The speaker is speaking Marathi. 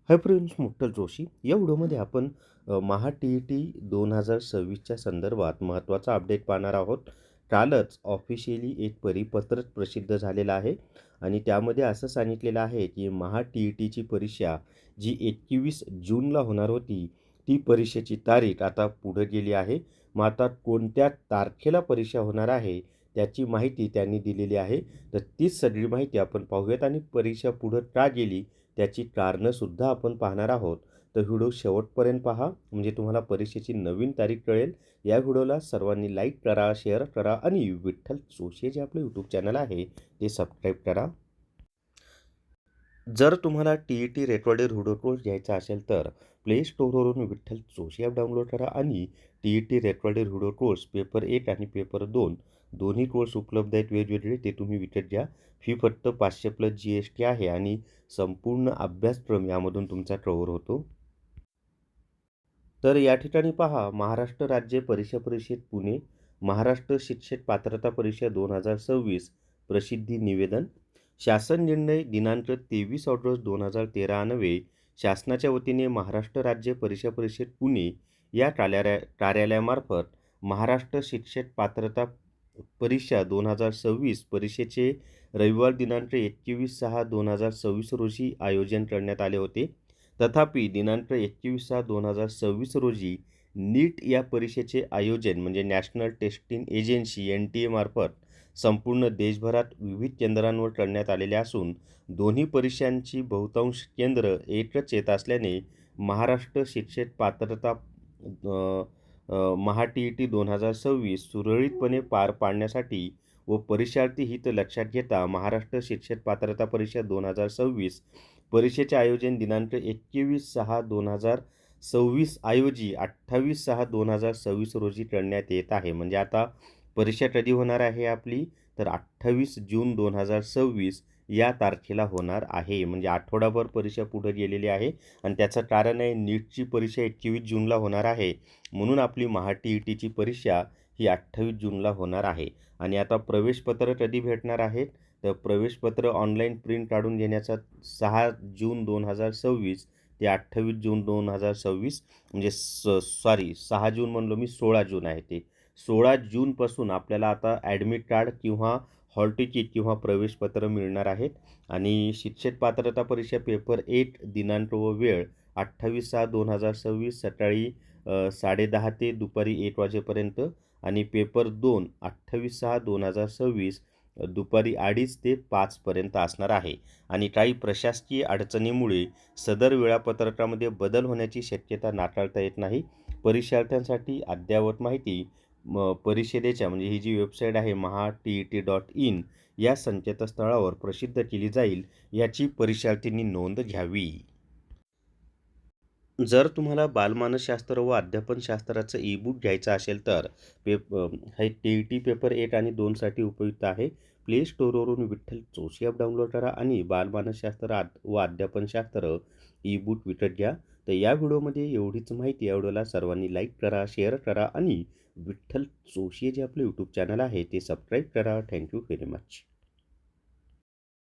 Hi friends, मुक्तल Joshi. या व्हिडिओमध्ये आपण महा टी-ई-टी 2026च्या संदर्भात महत्त्वाचा अपडेट पाहणार आहोत. कालच ऑफिशियली एक परिपत्रक प्रसिद्ध झालेलं आहे आणि त्यामध्ये असं सांगितलेलं आहे की महा टी-ई-टीची परीक्षा जी 21 जूनला होणार होती, ती परीक्षेची तारीख आता पुढे गेली आहे. मग आता कोणत्या तारखेला परीक्षा होणार आहे, त्याची माहिती त्यांनी दिलेली आहे. तर तीच सगळी माहिती आपण पाहूयात आणि परीक्षा पुढे का गेली त्याची कारणंसुद्धा आपण पाहणार आहोत. तर व्हिडिओ शेवटपर्यंत पहा, म्हणजे तुम्हाला परीक्षेची नवीन तारीख कळेल. या व्हिडिओला सर्वांनी लाईक करा, शेअर करा आणि विठ्ठल जोशी जे आपलं यूट्यूब चॅनल आहे ते सबस्क्राईब करा. जर तुम्हाला टी-ई-टी रेकॉर्डेड व्हिडिओ कोर्स घ्यायचा असेल तर प्ले स्टोअरवरून विठ्ठल जोशी ॲप डाउनलोड करा आणि TET recorded video course paper 1 आणि पेपर 2 दोन्ही कोर्स उपलब्ध आहेत वेगवेगळे, ते तुम्ही विकत घ्या. फी फक्त 500+ GST आहे आणि संपूर्ण अभ्यासक्रम यामधून तुमचा कव्हर होतो. तर या ठिकाणी पहा, महाराष्ट्र राज्य परीक्षा परिषद पुणे, महाराष्ट्र शिक्षक पात्रता परीक्षा 2026 प्रसिद्धी निवेदन. शासन निर्णय दिनांक 23 ऑगस्ट 2013 अन्वये शासनाच्या वतीने महाराष्ट्र राज्य परीक्षा परिषद पुणे या कार्यालयामार्फत महाराष्ट्र शिक्षक पात्रता परीक्षा 2026 परीक्षेचे रविवार दिनांक 21/6/2026 रोजी आयोजन करण्यात आले होते. तथापि दिनांक 21/6/2026 रोजी नीट या परीक्षेचे आयोजन म्हणजे नॅशनल टेस्टिंग एजन्सी NTA मार्फत संपूर्ण देशभरात विविध केंद्रांवर करण्यात आलेले असून दोन्ही परीक्षांची बहुतांश केंद्र एकच येत असल्याने महाराष्ट्र शिक्षक पात्रता महा टी-ई-टी 2026 सुरळीतपणे पार पाडण्यासाठी व परीक्षार्थी हित लक्षात घेता महाराष्ट्र शिक्षक पात्रता परीक्षा 2026 परीक्षेचे आयोजन दिनांक 21/6/2026 ऐवजी 28/6/2026 रोजी करण्यात येत आहे. म्हणजे आता परीक्षा कधी होणार आहे आपली, तर 28 जून 2026 या तारखेला होणार आहे. म्हणजे आठवडाभर परीक्षा पुढे गेलेली आहे आणि त्याचं कारण आहे नीटची परीक्षा 21 जूनला होणार आहे. म्हणून आपली महा टी-ई-टीची परीक्षा ही 28 जूनला होणार आहे. आणि आता प्रवेशपत्र कधी भेटणार आहेत, तर प्रवेशपत्र ऑनलाईन प्रिंट काढून घेण्याचा 6 जून 2026 ते 28 जून 2026 म्हणजे 6 जून म्हणलो मी, 16 जून आहे ते. 16 जूनपासून आपल्याला आता ॲडमिट कार्ड किंवा हॉल तिकीट किंवा प्रवेशपत्र मिळणार आहेत. आणि शिक्षक पात्रता परीक्षा पेपर 1 दिनांक व वेळ 28/6/2026 सकाळी 10:30 ते दुपारी 1 वाजेपर्यंत आणि पेपर 2 28/6/2026 दुपारी 2:30 ते 5 पर्यंत असणार आहे. आणि काही प्रशासकीय अडचणीमुळे सदर वेळापत्रकामध्ये बदल होण्याची शक्यता नाकारता येत नाही. परीक्षार्थ्यांसाठी अद्ययावत माहिती परिषदेच्या म्हणजे ही जी वेबसाईट आहे maha-tit.in या संकेतस्थळावर प्रसिद्ध केली जाईल, याची परीक्षार्थींनी नोंद घ्यावी. जर तुम्हाला बालमानसशास्त्र व अध्यापनशास्त्राचं ई-बुक घ्यायचं असेल तर हे टी-ई-टी पेपर 1 आणि 2साठी उपयुक्त आहे. प्ले स्टोअरवरून विठ्ठल जोशी ॲप डाउनलोड करा आणि बालमानसशास्त्र व अध्यापनशास्त्र ई-बुक विकत घ्या. तर या व्हिडिओमध्ये एवढीच माहिती. या व्हिडिओला सर्वांनी लाईक करा, शेअर करा आणि विठ्ठल जोशी जे आपलं यूट्यूब चॅनल आहे ते सबस्क्राईब करा. Thank you very much.